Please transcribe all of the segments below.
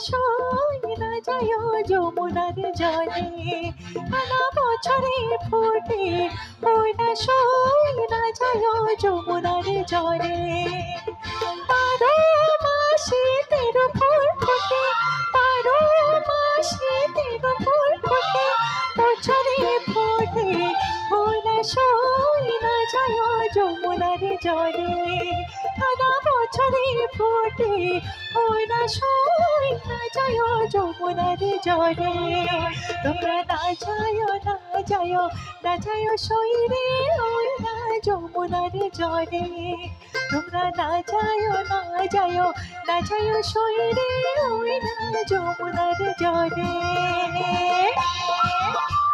সই না যায় যমুনার জলে সারা বছরে ফোটে ওই না সই না যায় যমুনার জলে 12 মাসে 13 ফুল ফোটে 12 মাসে 13 ফুল ফোটে বছরে ফোটে ওই না সই না যায় যমুনার জলে সারা বছরে ফোটে ওই না সই না যায় যমুনার জলে তোমরা না যায় না যায় সই রে ওই না যমুনার জলে তোমরা না যায় না যায় সই রে ওই না যমুনার জলে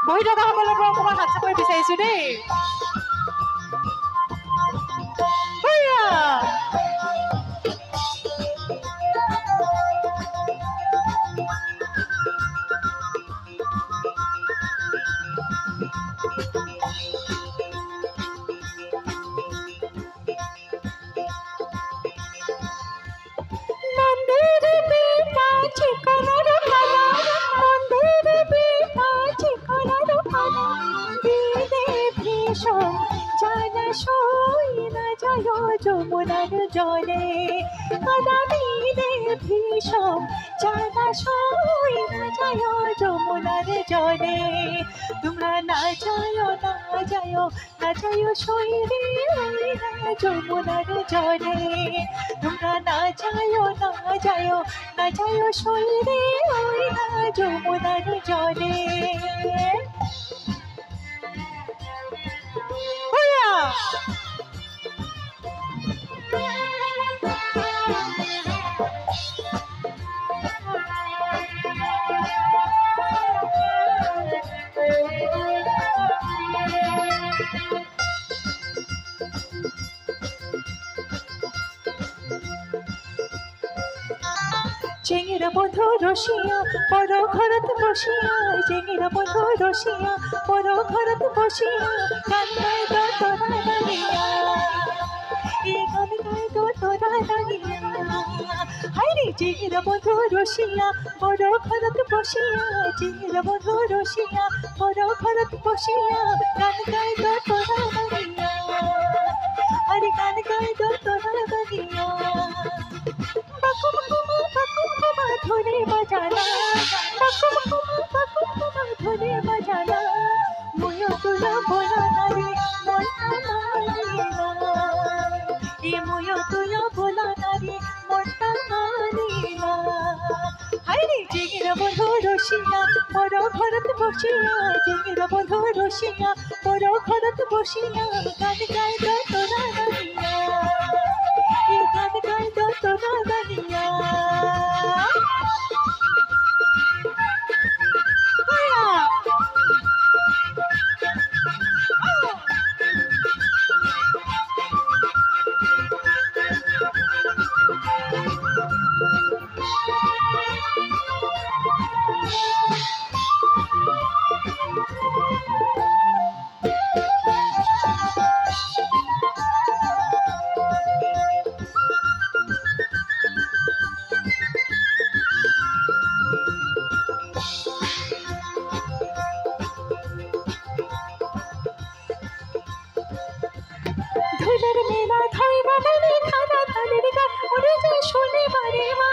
বৈঠকসকলৰ পৰা অকণমান হাত চাপৰি বিচাৰিছোঁ দেই যমুনার জলে কাদামিনে ভীষণ জানা সই না যায় যমুনার জলে তোমরা না যায় সই রে ওই না যমুনার জলে তোমরা না যায় সই রে ওই না যমুনার জলে চেঙেরা বধু রসিয়া বড় ঘরত বসিয়া চেঙেরা বধু রসিয়া বড় ঘরত বসিয়া গান গায় তো তোরা দাঁড়িয়া এই গান গায় তো তোরা দাঁড়িয়া হাইরে চেঙেরা বধু রসিয়া বড় ঘরত বসিয়া চেঙেরা বধু রসিয়া বড় ঘরত বসিয়া গান গায় তো তোরা দাঁড়িয়া আরে গান গায় তো তোরা দাঁড়িয়া ধরে বাজানা ধরে বাজানা মুয় তুলা বলা নারে মনটা মানে না এ মুয় তুলা বলা নারে মনটা মানে না হাইরে চেঙেরা বধু রসিয়া বড় ঘরত বসিয়া চেঙেরা বধু রসিয়া বড় ঘরত বসিয়া গান গায় তো তোরা দাঁড়িয়া এ গান গায় তো তোরা দাঁড়িয়া ধুলের মেলা ধইবা বলে খানা ধানের গান উড়ে যায় শনিবারে মা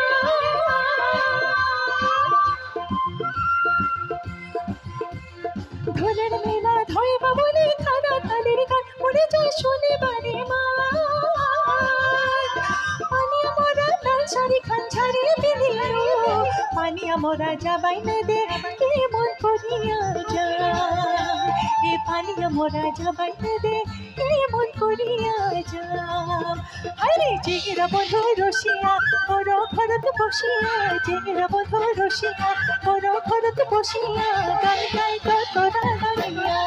ধুলের মেলা ধইবা বলে খানা ধানের গান উড়ে যায় শনিবারে মা পানিয়া মোরা লাল শাড়ি খান ছাড়িয়ে পিঁধিয়া পানিয়া মোরা যাবাই না দে কেমন করিয়া যা এ পানিয়া মোরা যাবাই না দে কেমন করিয়া যাম হাইরে চেঙেরা বধু রসিয়া বড় ঘরত বসিয়া চেঙেরা বধু রসিয়া বড় ঘরত বসিয়া গান গায় তো তোরা দাঁড়িয়া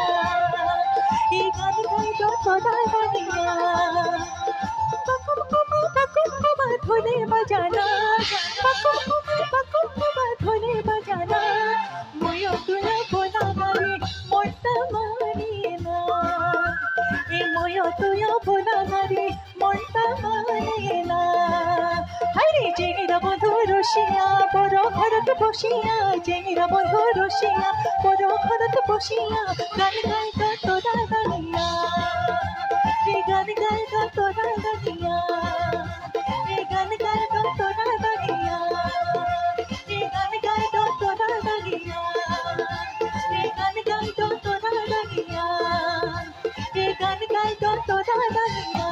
এই গান গায় তো তোরা দাঁড়িয়া ধরে বাজানা ধরে বাজানা মুয় তুলা বলা নারে মনটা মানে না এ মুয় তুলা বলা নারে মনটা মানে না হাইরে চেঙেরা বধু রসিয়া বড় ঘর ঘৰত বসিয়া জেঙিৰা বন্ধু ৰসিয়া পদঘৰত বসিয়া গান গাই তোৰা গানিয়া এই গান গাই তোৰা গানিয়া এই গান গাই তোৰা গানিয়া এই গান গাই তোৰা গানিয়া এই গান গাই তোৰা গানিয়া এই গান গাই তোৰা গানিয়া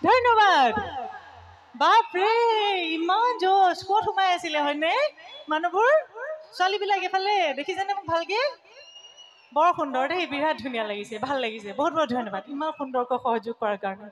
ধন্যবাদ বাপৰে ইমান জোচ ক'ত সোমাই আছিলে হয়নে মানুহবোৰ ছোৱালীবিলাক এফালে দেখিছেনে মোক ভালকে বৰ সুন্দৰ দেই বিৰাট ধুনীয়া লাগিছে ভাল লাগিছে বহুত বহুত ধন্যবাদ ইমান সুন্দৰকৈ সহযোগ কৰাৰ কাৰণে